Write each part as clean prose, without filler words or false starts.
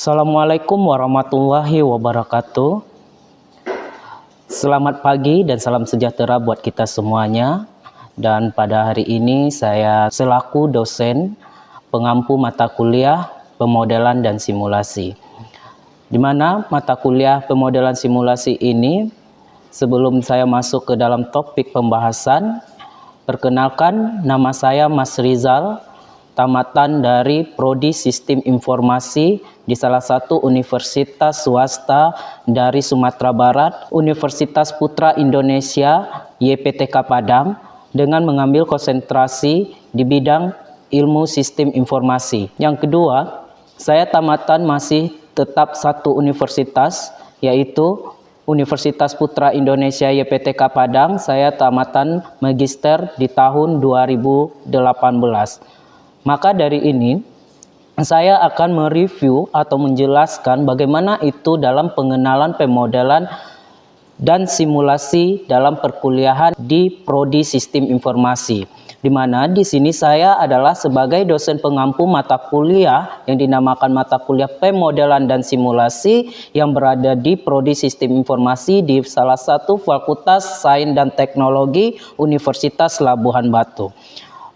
Assalamualaikum warahmatullahi wabarakatuh. Selamat pagi dan salam sejahtera buat kita semuanya. Dan pada hari ini saya selaku dosen pengampu mata kuliah pemodelan dan simulasi. Di mana mata kuliah pemodelan simulasi ini, sebelum saya masuk ke dalam topik pembahasan, perkenalkan nama saya Mas Rizal, tamatan dari Prodi Sistem Informasi di salah satu universitas swasta dari Sumatera Barat, Universitas Putra Indonesia YPTK Padang, dengan mengambil konsentrasi di bidang ilmu sistem informasi. Yang kedua, saya tamatan masih tetap satu universitas, yaitu Universitas Putra Indonesia YPTK Padang. Saya tamatan magister di tahun 2018. Maka dari ini, saya akan mereview atau menjelaskan bagaimana itu dalam pengenalan pemodelan dan simulasi dalam perkuliahan di Prodi Sistem Informasi. Di mana di sini saya adalah sebagai dosen pengampu mata kuliah yang dinamakan mata kuliah pemodelan dan simulasi yang berada di Prodi Sistem Informasi di salah satu Fakultas Sains dan Teknologi Universitas Labuhan Batu.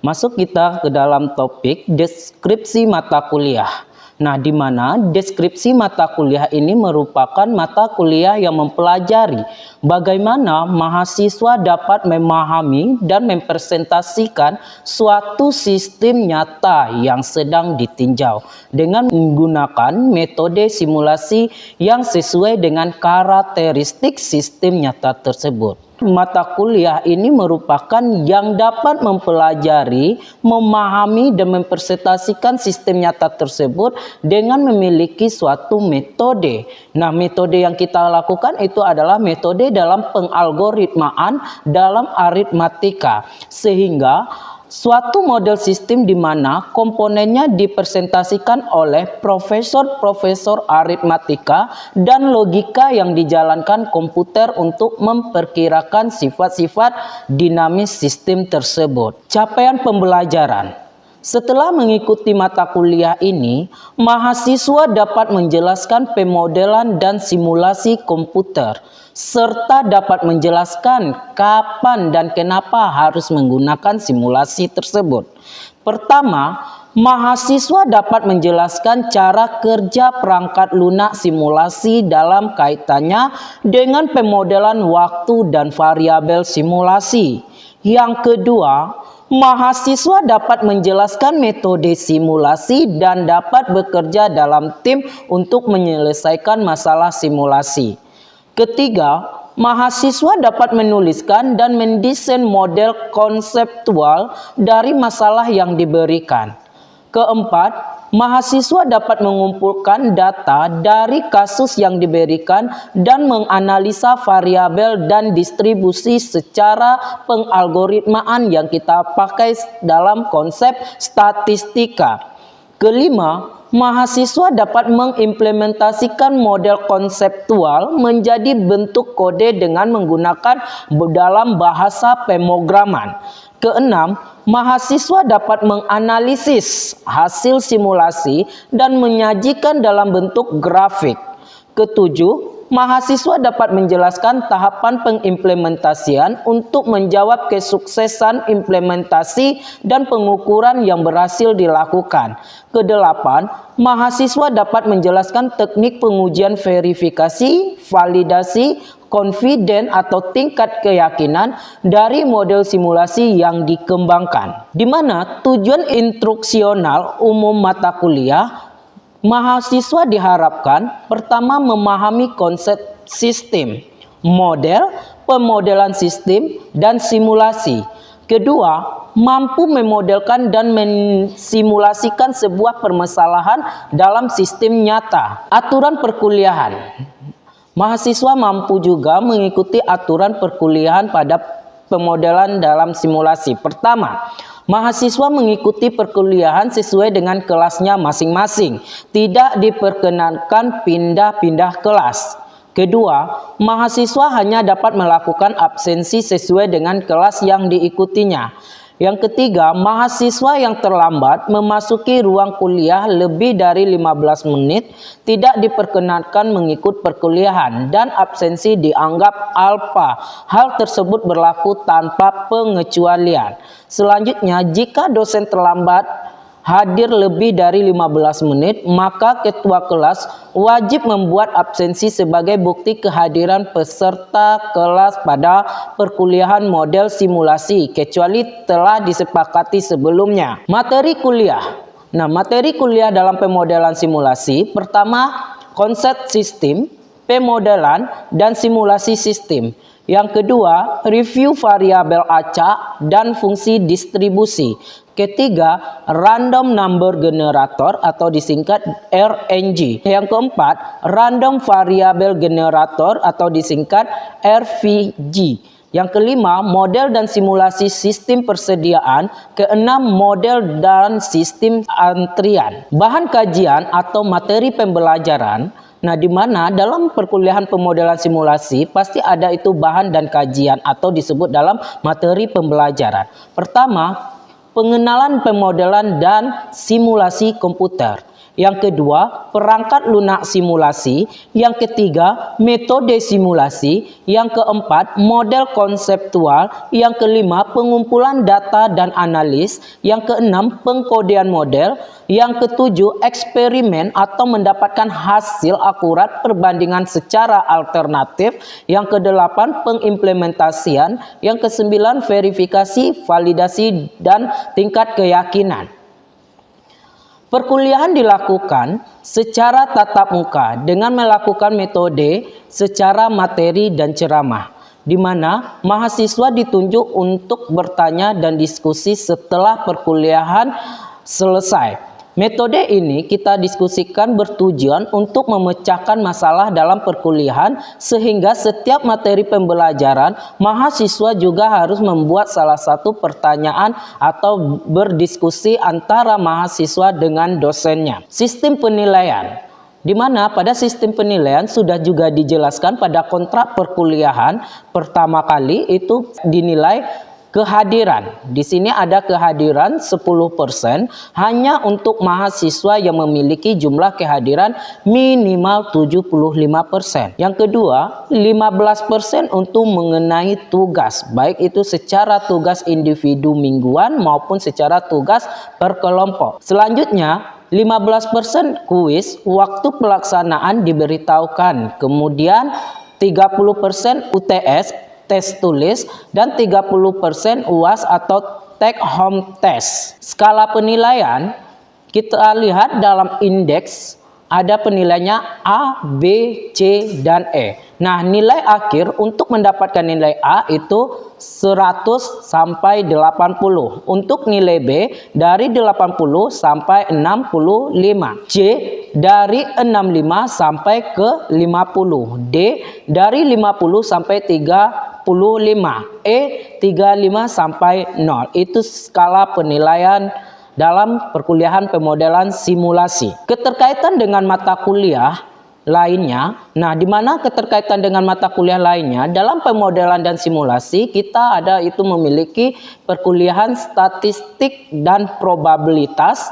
Masuk kita ke dalam topik deskripsi mata kuliah. Nah, di mana deskripsi mata kuliah ini merupakan mata kuliah yang mempelajari bagaimana mahasiswa dapat memahami dan mempresentasikan suatu sistem nyata yang sedang ditinjau dengan menggunakan metode simulasi yang sesuai dengan karakteristik sistem nyata tersebut. Mata kuliah ini merupakan yang dapat mempelajari, memahami, dan mempresentasikan sistem nyata tersebut dengan memiliki suatu metode. Nah, metode yang kita lakukan itu adalah metode dalam pengalgoritmaan dalam aritmatika, sehingga suatu model sistem di mana komponennya dipresentasikan oleh profesor-profesor aritmatika dan logika yang dijalankan komputer untuk memperkirakan sifat-sifat dinamis sistem tersebut. Capaian pembelajaran. Setelah mengikuti mata kuliah ini, mahasiswa dapat menjelaskan pemodelan dan simulasi komputer, serta dapat menjelaskan kapan dan kenapa harus menggunakan simulasi tersebut. Pertama, mahasiswa dapat menjelaskan cara kerja perangkat lunak simulasi dalam kaitannya dengan pemodelan waktu dan variabel simulasi. Yang kedua, mahasiswa dapat menjelaskan metode simulasi dan dapat bekerja dalam tim untuk menyelesaikan masalah simulasi. Ketiga, mahasiswa dapat menuliskan dan mendesain model konseptual dari masalah yang diberikan. Keempat, mahasiswa dapat mengumpulkan data dari kasus yang diberikan dan menganalisa variabel dan distribusi secara pengalgoritmaan yang kita pakai dalam konsep statistika. Kelima, mahasiswa dapat mengimplementasikan model konseptual menjadi bentuk kode dengan menggunakan dalam bahasa pemrograman. Keenam, mahasiswa dapat menganalisis hasil simulasi dan menyajikan dalam bentuk grafik. Ketujuh, mahasiswa dapat menjelaskan tahapan pengimplementasian untuk menjawab kesuksesan implementasi dan pengukuran yang berhasil dilakukan. Kedelapan, mahasiswa dapat menjelaskan teknik pengujian verifikasi, validasi, confident atau tingkat keyakinan dari model simulasi yang dikembangkan. Di mana tujuan instruksional umum mata kuliah, mahasiswa diharapkan pertama memahami konsep sistem, model, pemodelan sistem, dan simulasi. Kedua, mampu memodelkan dan mensimulasikan sebuah permasalahan dalam sistem nyata. Aturan perkuliahan. Mahasiswa mampu juga mengikuti aturan perkuliahan pada pemodelan dalam simulasi. Pertama, mahasiswa mengikuti perkuliahan sesuai dengan kelasnya masing-masing. Tidak diperkenankan pindah-pindah kelas. Kedua, mahasiswa hanya dapat melakukan absensi sesuai dengan kelas yang diikutinya. Yang ketiga, mahasiswa yang terlambat memasuki ruang kuliah lebih dari 15 menit tidak diperkenankan mengikut perkuliahan dan absensi dianggap alpa. Hal tersebut berlaku tanpa pengecualian. Selanjutnya, jika dosen terlambat hadir lebih dari 15 menit, maka ketua kelas wajib membuat absensi sebagai bukti kehadiran peserta kelas pada perkuliahan model simulasi, kecuali telah disepakati sebelumnya. Materi kuliah. Nah, materi kuliah dalam pemodelan simulasi, pertama, konsep sistem, pemodelan, dan simulasi sistem. Yang kedua, review variabel acak dan fungsi distribusi. Ketiga, random number generator atau disingkat RNG. Yang keempat, random variable generator atau disingkat RVG. Yang kelima, model dan simulasi sistem persediaan. Keenam, model dan sistem antrian. Bahan kajian atau materi pembelajaran. Nah, di mana dalam perkuliahan pemodelan simulasi pasti ada itu bahan dan kajian atau disebut dalam materi pembelajaran. Pertama, pengenalan pemodelan dan simulasi komputer. Yang kedua, perangkat lunak simulasi. Yang ketiga, metode simulasi. Yang keempat, model konseptual. Yang kelima, pengumpulan data dan analis. Yang keenam, pengkodean model. Yang ketujuh, eksperimen atau mendapatkan hasil akurat perbandingan secara alternatif. Yang kedelapan, pengimplementasian. Yang kesembilan, verifikasi, validasi, dan tingkat keyakinan. Perkuliahan dilakukan secara tatap muka dengan melakukan metode secara materi dan ceramah, di mana mahasiswa ditunjuk untuk bertanya dan diskusi setelah perkuliahan selesai. Metode ini kita diskusikan bertujuan untuk memecahkan masalah dalam perkuliahan, sehingga setiap materi pembelajaran mahasiswa juga harus membuat salah satu pertanyaan atau berdiskusi antara mahasiswa dengan dosennya. Sistem penilaian, di mana pada sistem penilaian sudah juga dijelaskan pada kontrak perkuliahan. Pertama kali itu dinilai kehadiran. Di sini ada kehadiran 10% hanya untuk mahasiswa yang memiliki jumlah kehadiran minimal 75%. Yang kedua, 15% untuk mengenai tugas, baik itu secara tugas individu mingguan maupun secara tugas per kelompok. Selanjutnya, 15% kuis, waktu pelaksanaan diberitahukan. Kemudian 30% UTS, tes tulis, dan 30% UAS atau take home test. Skala penilaian kita lihat dalam indeks, ada penilaiannya A, B, C, dan E. Nah, nilai akhir untuk mendapatkan nilai A itu 100 sampai 80. Untuk nilai B dari 80 sampai 65. C dari 65 sampai ke 50. D dari 50 sampai 35. E 35 sampai 0. Itu skala penilaian dalam perkuliahan pemodelan simulasi. Keterkaitan dengan mata kuliah lainnya, nah di mana keterkaitan dengan mata kuliah lainnya dalam pemodelan dan simulasi kita ada itu memiliki perkuliahan statistik dan probabilitas.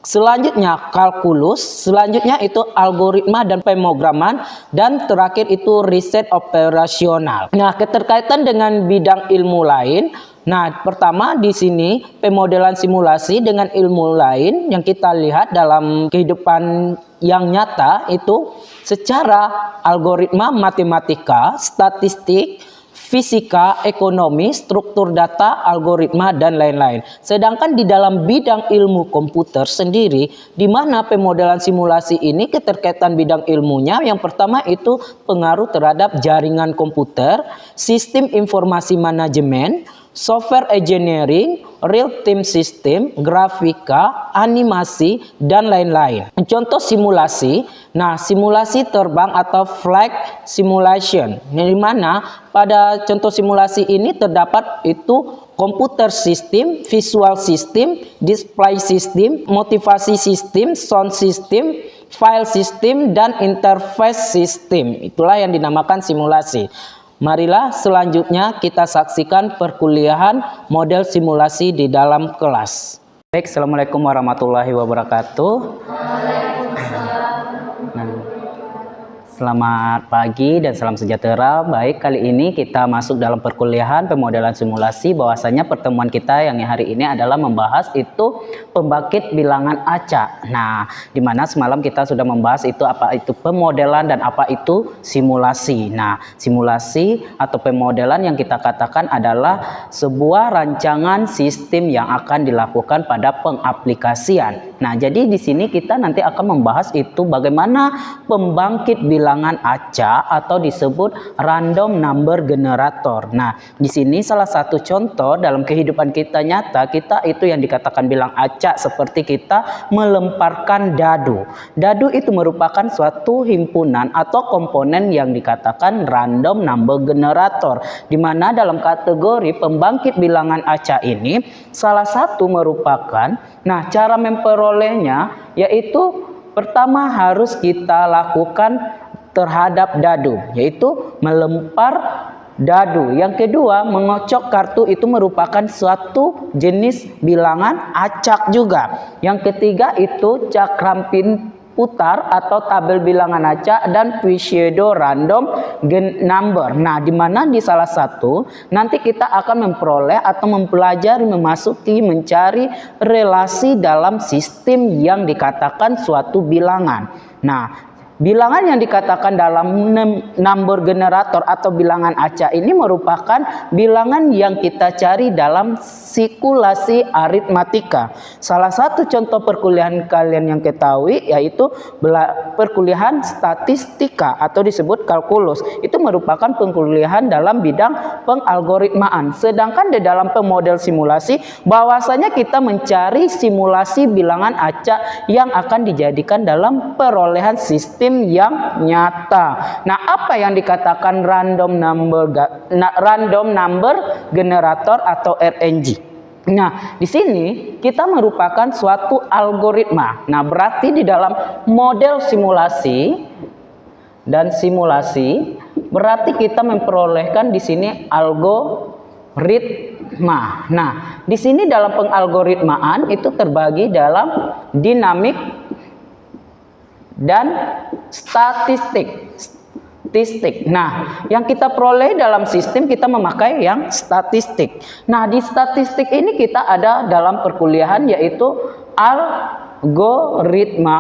Selanjutnya kalkulus, selanjutnya itu algoritma dan pemrograman, dan terakhir itu riset operasional. Nah, keterkaitan dengan bidang ilmu lain. Nah, pertama di sini pemodelan simulasi dengan ilmu lain yang kita lihat dalam kehidupan yang nyata itu secara algoritma matematika, statistik, fisika, ekonomi, struktur data, algoritma, dan lain-lain. Sedangkan di dalam bidang ilmu komputer sendiri, di mana pemodelan simulasi ini keterkaitan bidang ilmunya, yang pertama itu pengaruh terhadap jaringan komputer, sistem informasi manajemen, software engineering, real-time system, grafika, animasi, dan lain-lain. Contoh simulasi, nah simulasi terbang atau flight simulation, di mana pada contoh simulasi ini terdapat itu komputer system, visual system, display system, motivasi system, sound system, file system, dan interface system. Itulah yang dinamakan simulasi. Marilah selanjutnya kita saksikan perkuliahan model simulasi di dalam kelas. Baik, Assalamualaikum warahmatullahi wabarakatuh. Selamat pagi dan salam sejahtera. Baik, kali ini kita masuk dalam perkuliahan pemodelan simulasi. Bahwasanya pertemuan kita yang hari ini adalah membahas itu pembangkit bilangan acak. Nah, dimana semalam kita sudah membahas itu apa itu pemodelan dan apa itu simulasi. Nah, simulasi atau pemodelan yang kita katakan adalah sebuah rancangan sistem yang akan dilakukan pada pengaplikasian. Nah, jadi di sini kita nanti akan membahas itu bagaimana pembangkit bilangan acak atau disebut random number generator. Nah, di sini salah satu contoh dalam kehidupan kita nyata, kita itu yang dikatakan bilang acak seperti kita melemparkan dadu. Dadu itu merupakan suatu himpunan atau komponen yang dikatakan random number generator, di mana dalam kategori pembangkit bilangan acak ini salah satu merupakan, nah cara memperolehnya yaitu pertama harus kita lakukan terhadap dadu, yaitu melempar dadu. Yang kedua, mengocok kartu itu merupakan suatu jenis bilangan acak juga. Yang ketiga itu cakrampin putar atau tabel bilangan acak dan pseudo random number. Nah, di mana di salah satu nanti kita akan memperoleh atau mempelajari, memasuki, mencari relasi dalam sistem yang dikatakan suatu bilangan. Nah, bilangan yang dikatakan dalam number generator atau bilangan acak ini merupakan bilangan yang kita cari dalam sikulasi aritmatika. Salah satu contoh perkuliahan kalian yang ketahui yaitu perkuliahan statistika atau disebut kalkulus. Itu merupakan perkuliahan dalam bidang pengalgoritmaan. Sedangkan di dalam pemodel simulasi bahwasanya kita mencari simulasi bilangan acak yang akan dijadikan dalam perolehan sistem yang nyata. Nah, apa yang dikatakan random number generator atau RNG? Nah, di sini kita merupakan suatu algoritma. Nah, berarti di dalam model simulasi dan simulasi berarti kita memperolehkan di sini algoritma. Nah, di sini dalam pengalgoritmaan itu terbagi dalam dinamik dan statistik. Nah, yang kita peroleh dalam sistem kita memakai yang statistik. Nah, di statistik ini kita ada dalam perkuliahan yaitu algoritma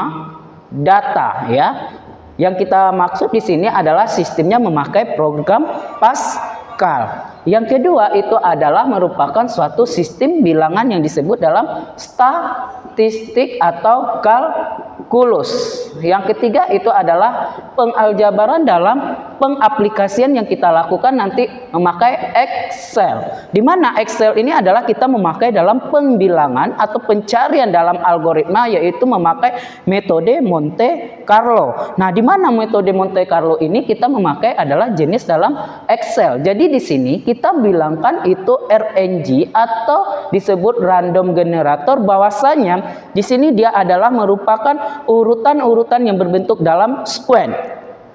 data ya. Yang kita maksud di sini adalah sistemnya memakai program Pascal. Yang kedua itu adalah merupakan suatu sistem bilangan yang disebut dalam statistik atau kalkulus. Yang ketiga itu adalah pengaljabaran dalam pengaplikasian yang kita lakukan nanti memakai Excel. Di mana Excel ini adalah kita memakai dalam pembilangan atau pencarian dalam algoritma yaitu memakai metode Monte Carlo. Nah, di mana metode Monte Carlo ini kita memakai adalah jenis dalam Excel. Jadi di sini kita bilangkan itu RNG atau disebut random generator, bahwasanya di sini dia adalah merupakan urutan-urutan yang berbentuk dalam sequence.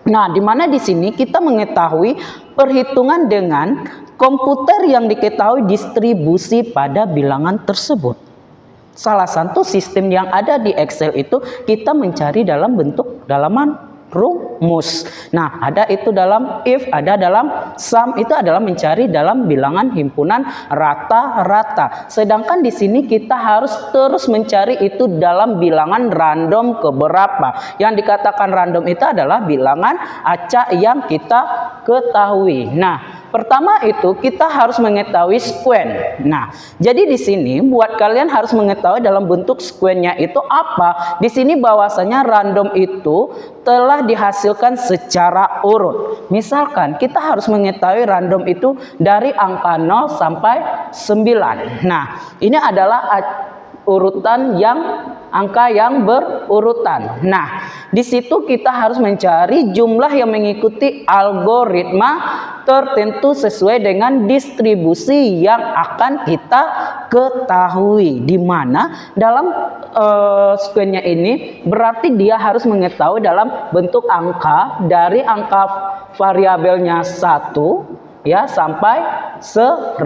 Nah, di mana di sini kita mengetahui perhitungan dengan komputer yang diketahui distribusi pada bilangan tersebut. Salah satu sistem yang ada di Excel itu kita mencari dalam bentuk dalaman rumus. Nah, ada itu dalam if, ada dalam sum, itu adalah mencari dalam bilangan himpunan rata-rata. Sedangkan di sini kita harus terus mencari itu dalam bilangan random keberapa. Yang dikatakan random itu adalah bilangan acak yang kita ketahui. Nah, pertama itu kita harus mengetahui sequence. Nah, jadi di sini buat kalian harus mengetahui dalam bentuk sequence-nya itu apa. Di sini bahwasanya random itu telah dihasilkan secara urut. Misalkan kita harus mengetahui random itu dari angka 0 sampai 9. Nah, ini adalah urutan yang angka yang berurutan. Nah, di situ kita harus mencari jumlah yang mengikuti algoritma tertentu sesuai dengan distribusi yang akan kita ketahui, di mana dalam square-nya ini berarti dia harus mengetahui dalam bentuk angka dari angka variabelnya 1 ya sampai 100.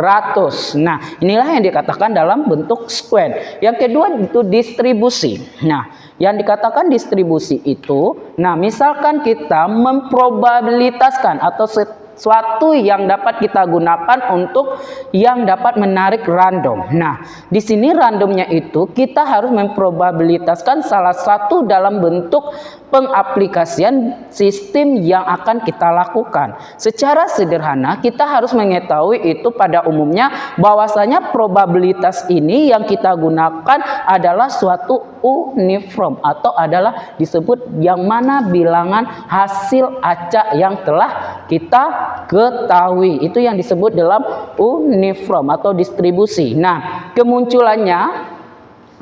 Nah, inilah yang dikatakan dalam bentuk square. Yang kedua itu distribusi. Nah, yang dikatakan distribusi itu, nah misalkan kita memprobabilitaskan atau suatu yang dapat kita gunakan untuk yang dapat menarik random. Nah, di sini randomnya itu kita harus memprobabilitaskan salah satu dalam bentuk pengaplikasian sistem yang akan kita lakukan. Secara sederhana kita harus mengetahui itu pada umumnya bahwasanya probabilitas ini yang kita gunakan adalah suatu uniform atau adalah disebut yang mana bilangan hasil acak yang telah kita ketahui. Itu yang disebut dalam uniform atau distribusi. Nah, kemunculannya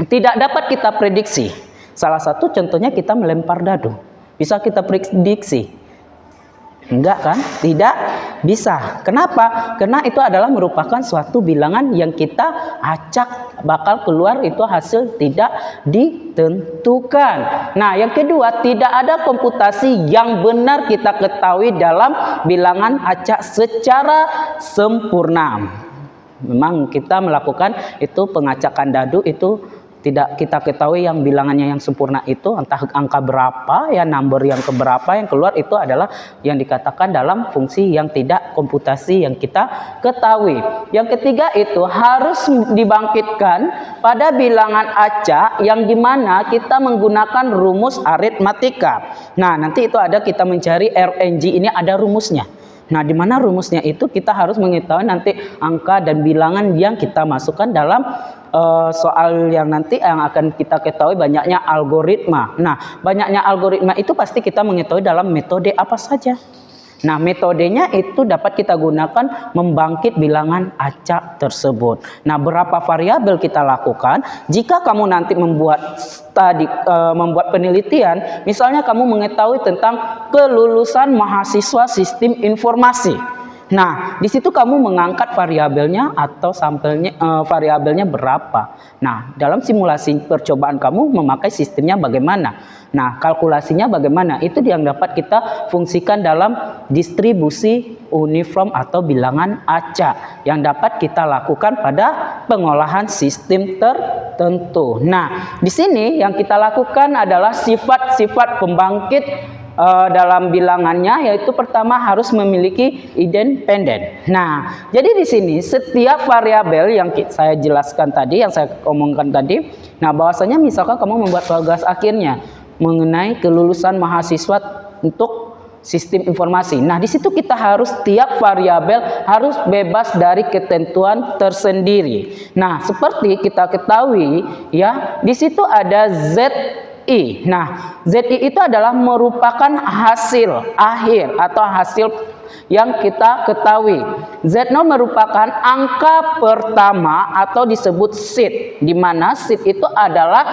tidak dapat kita prediksi. Salah satu contohnya kita melempar dadu. Bisa kita prediksi? Enggak kan? Tidak bisa. Kenapa? Karena itu adalah merupakan suatu bilangan yang kita acak bakal keluar itu hasil tidak ditentukan. Nah, yang kedua, tidak ada komputasi yang benar kita ketahui dalam bilangan acak secara sempurna. Memang kita melakukan itu pengacakan dadu itu tidak kita ketahui yang bilangannya yang sempurna itu entah angka berapa ya, number yang keberapa yang keluar itu adalah yang dikatakan dalam fungsi yang tidak komputasi yang kita ketahui. Yang ketiga itu harus dibangkitkan pada bilangan acak yang dimana kita menggunakan rumus aritmatika. Nah, nanti itu ada kita mencari RNG ini ada rumusnya. Nah, di mana rumusnya itu kita harus mengetahui nanti angka dan bilangan yang kita masukkan dalam soal yang nanti yang akan kita ketahui banyaknya algoritma. Nah, banyaknya algoritma itu pasti kita mengetahui dalam metode apa saja. Nah, metodenya itu dapat kita gunakan membangkit bilangan acak tersebut. Nah, berapa variabel kita lakukan? Jika kamu nanti membuat penelitian, misalnya kamu mengetahui tentang kelulusan mahasiswa sistem informasi. Nah, di situ kamu mengangkat variabelnya atau sampelnya variabelnya berapa. Nah, dalam simulasi percobaan kamu memakai sistemnya bagaimana? Nah, kalkulasinya bagaimana? Itu yang dapat kita fungsikan dalam distribusi uniform atau bilangan acak yang dapat kita lakukan pada pengolahan sistem tertentu. Nah, di sini yang kita lakukan adalah sifat-sifat pembangkit dalam bilangannya, yaitu pertama harus memiliki independen. Nah, jadi di sini setiap variabel yang saya jelaskan tadi, yang saya omongkan tadi, nah bahwasanya misalkan kamu membuat tugas akhirnya mengenai kelulusan mahasiswa untuk sistem informasi. Nah, di situ kita harus tiap variabel harus bebas dari ketentuan tersendiri. Nah, seperti kita ketahui ya, di situ ada ZI. Nah, ZI itu adalah merupakan hasil akhir atau hasil yang kita ketahui. Z0 merupakan angka pertama atau disebut seed, di mana seed itu adalah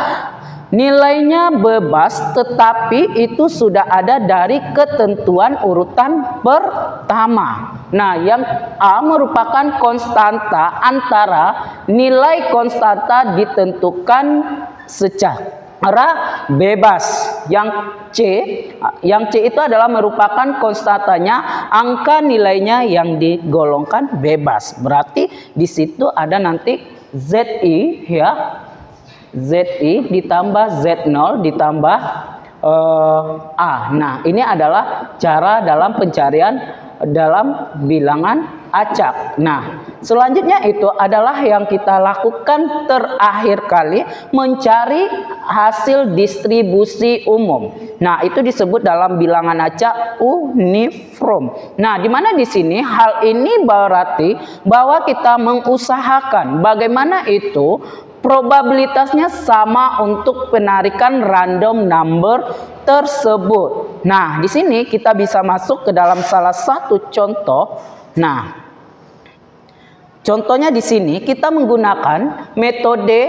nilainya bebas tetapi itu sudah ada dari ketentuan urutan pertama. Nah, yang A merupakan konstanta antara nilai konstanta ditentukan secara bebas. Yang C itu adalah merupakan konstantanya angka nilainya yang digolongkan bebas. Berarti di situ ada nanti ZI ya. ZI ditambah Z0 ditambah A. Nah, ini adalah cara dalam pencarian dalam bilangan acak. Nah, selanjutnya itu adalah yang kita lakukan terakhir kali, mencari hasil distribusi umum. Nah, itu disebut dalam bilangan acak uniform. Nah, di mana di sini hal ini berarti bahwa kita mengusahakan bagaimana itu probabilitasnya sama untuk penarikan random number tersebut. Nah, di sini kita bisa masuk ke dalam salah satu contoh. Nah, contohnya di sini kita menggunakan metode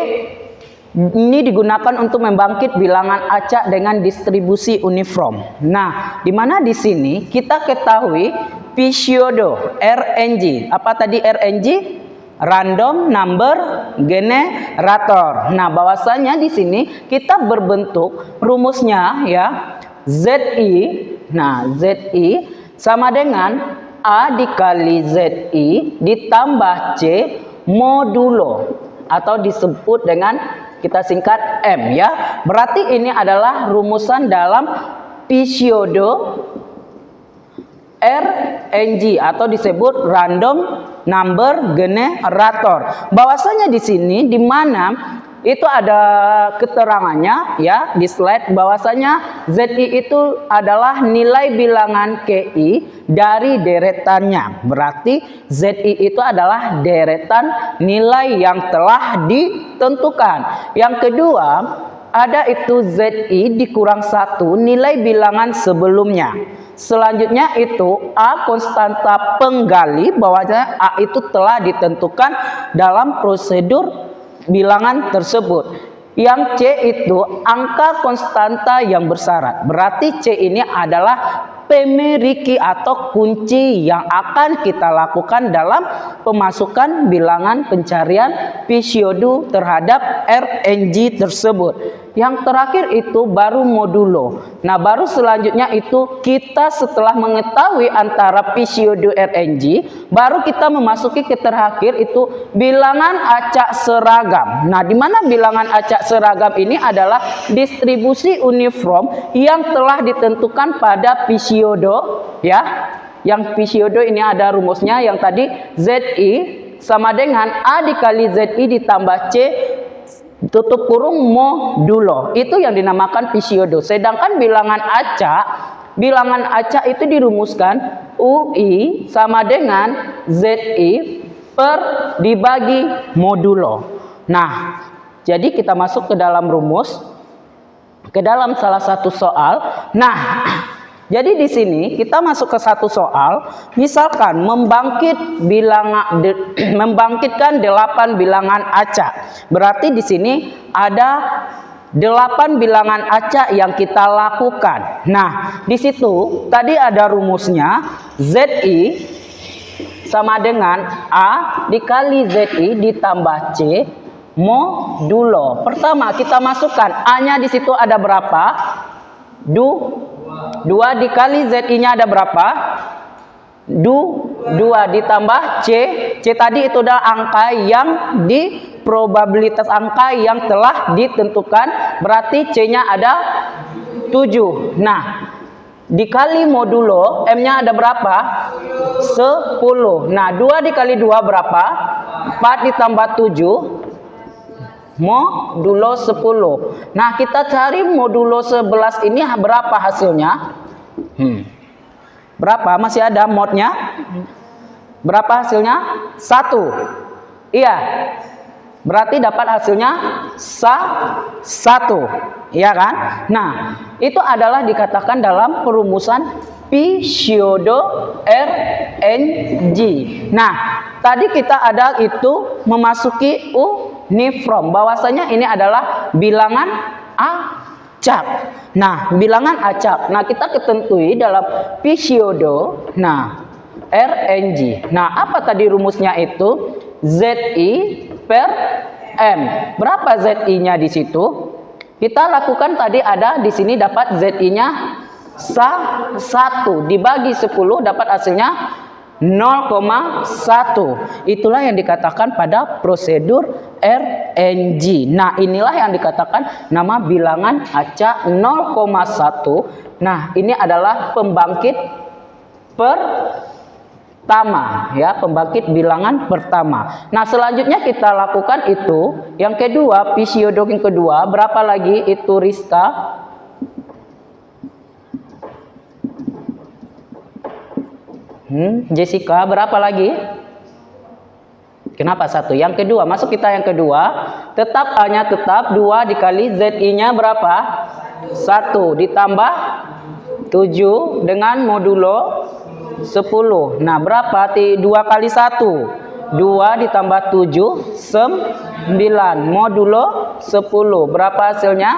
Ini digunakan untuk membangkit bilangan acak dengan distribusi uniform. Nah, di mana di sini kita ketahui pseudo RNG. Apa tadi RNG? Random number generator. Nah, bahwasanya di sini kita berbentuk rumusnya ya ZI. Nah, ZI sama dengan A dikali ZI ditambah C modulo atau disebut dengan kita singkat M ya. Berarti ini adalah rumusan dalam pseudo RNG atau disebut random number generator. Bahwasanya di sini di mana itu ada keterangannya ya di slide, bahwasanya ZI itu adalah nilai bilangan KI dari deretannya. Berarti ZI itu adalah deretan nilai yang telah ditentukan. Yang kedua, ada itu ZI dikurang 1 nilai bilangan sebelumnya. Selanjutnya itu A konstanta penggali, bahwasanya A itu telah ditentukan dalam prosedur bilangan tersebut. Yang C itu angka konstanta yang bersyarat. Berarti C ini adalah pemeriki atau kunci yang akan kita lakukan dalam pemasukan bilangan pencarian pseudo terhadap RNG tersebut. Yang terakhir itu baru modulo. Nah, baru selanjutnya itu kita setelah mengetahui antara pseudo RNG, baru kita memasuki ke terakhir itu bilangan acak seragam. Nah, di mana bilangan acak seragam ini adalah distribusi uniform yang telah ditentukan pada pseudo ya. Yang pseudo ini ada rumusnya yang tadi ZI sama dengan A dikali ZI ditambah C tutup kurung modulo. Itu yang dinamakan pseudo. Sedangkan bilangan acak itu dirumuskan UI sama dengan ZI per dibagi modulo. Nah, jadi kita masuk ke dalam rumus, ke dalam salah satu soal. Nah, jadi di sini kita masuk ke satu soal, misalkan membangkitkan 8 bilangan acak. Berarti di sini ada 8 bilangan acak yang kita lakukan. Nah, di situ tadi ada rumusnya ZI sama dengan A dikali ZI ditambah C modulo. Pertama kita masukkan A-nya di situ ada berapa? 2 dikali ZI-nya ada berapa? 2 ditambah C. C tadi itu adalah angka yang di probabilitas angka yang telah ditentukan. Berarti C-nya ada 7. Nah, dikali modulo M-nya ada berapa? 10. Nah, 2 dikali 2 berapa? 4 ditambah 7 modulo 10. Nah, kita cari modulo 11 ini berapa hasilnya? Berapa? Masih ada modnya? Berapa hasilnya? 1. Iya. Berarti dapat hasilnya 1. Iya kan? Nah, itu adalah dikatakan dalam perumusan pseudo RNG. Nah, tadi kita ada itu memasuki uniform, bahwasanya ini adalah bilangan acak. Nah, bilangan acak. Nah, kita ketentui dalam pseudo RNG. Nah, apa tadi rumusnya itu? ZI per M. Berapa ZI-nya di situ? Kita lakukan tadi ada di sini dapat ZI-nya 1 dibagi 10 dapat hasilnya 0,1. Itulah yang dikatakan pada prosedur RNG. Nah, inilah yang dikatakan nama bilangan acak 0,1. Nah, ini adalah pembangkit pertama ya, pembangkit bilangan pertama. Nah, selanjutnya kita lakukan itu yang kedua, pseudo yang kedua. Berapa lagi itu, Rizka? Jessica, berapa lagi? Kenapa 1? Yang kedua, masuk kita yang kedua. Tetap A-nya tetap 2 dikali ZI-nya berapa? 1 ditambah 7 dengan modulo 10. Nah, berapa? 2 kali 1. 2 ditambah 7, 9. Modulo 10. Berapa hasilnya?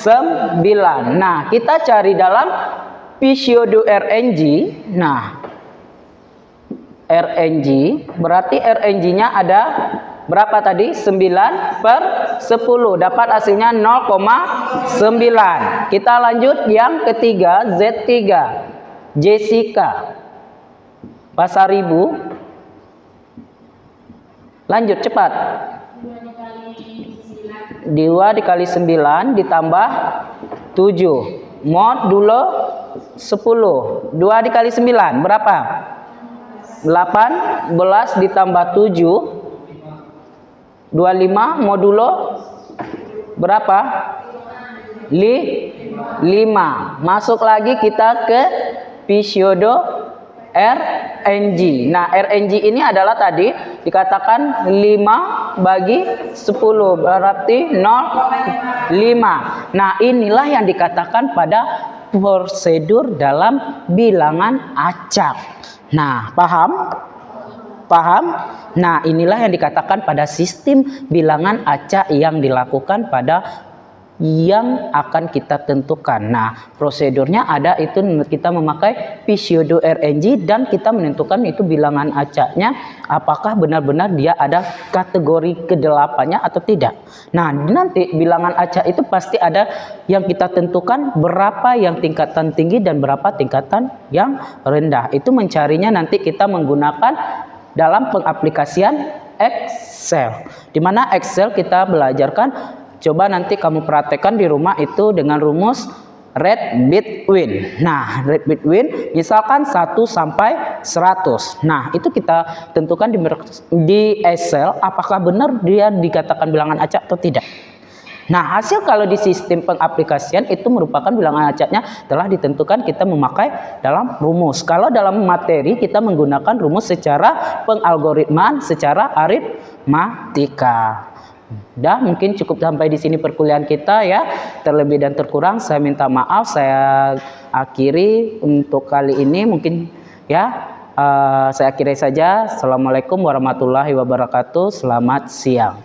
9. Nah, kita cari dalam pseudo RNG. Nah, RNG berarti RNG-nya ada berapa tadi? 9/10. Dapat hasilnya 0,9. Kita lanjut yang ketiga, Z3. Jessica. Pasaribu. Lanjut cepat. 2 dikali 9 ditambah 7. Modulo 10. 2 dikali 9 berapa? 18 ditambah 7. 25 modulo berapa? 5. Masuk lagi kita ke pseudo RNG. Nah, RNG ini adalah tadi dikatakan 5 bagi 10 berarti 0,5. Nah, inilah yang dikatakan pada prosedur dalam bilangan acak. Nah, paham? Paham? Nah, inilah yang dikatakan pada sistem bilangan acak yang dilakukan pada yang akan kita tentukan. Nah, prosedurnya ada itu kita memakai pseudo RNG dan kita menentukan itu bilangan acaknya apakah benar-benar dia ada kategori ke-8-nya atau tidak. Nah, nanti bilangan acak itu pasti ada yang kita tentukan berapa yang tingkatan tinggi dan berapa tingkatan yang rendah. Itu mencarinya nanti kita menggunakan dalam pengaplikasian Excel. Di mana Excel kita belajarkan. Coba nanti kamu praktekkan di rumah itu dengan rumus rate between. Nah, rate between misalkan 1 sampai 100. Nah, itu kita tentukan di Excel apakah benar dia dikatakan bilangan acak atau tidak. Nah, hasil kalau di sistem pengaplikasian itu merupakan bilangan acaknya telah ditentukan kita memakai dalam rumus. Kalau dalam materi kita menggunakan rumus secara pengalgoritmaan, secara aritmatika. Dah, mungkin cukup sampai di sini perkuliahan kita ya. Terlebih dan terkurang saya minta maaf. Saya akhiri untuk kali ini mungkin ya. Saya akhiri saja. Assalamualaikum warahmatullahi wabarakatuh. Selamat siang.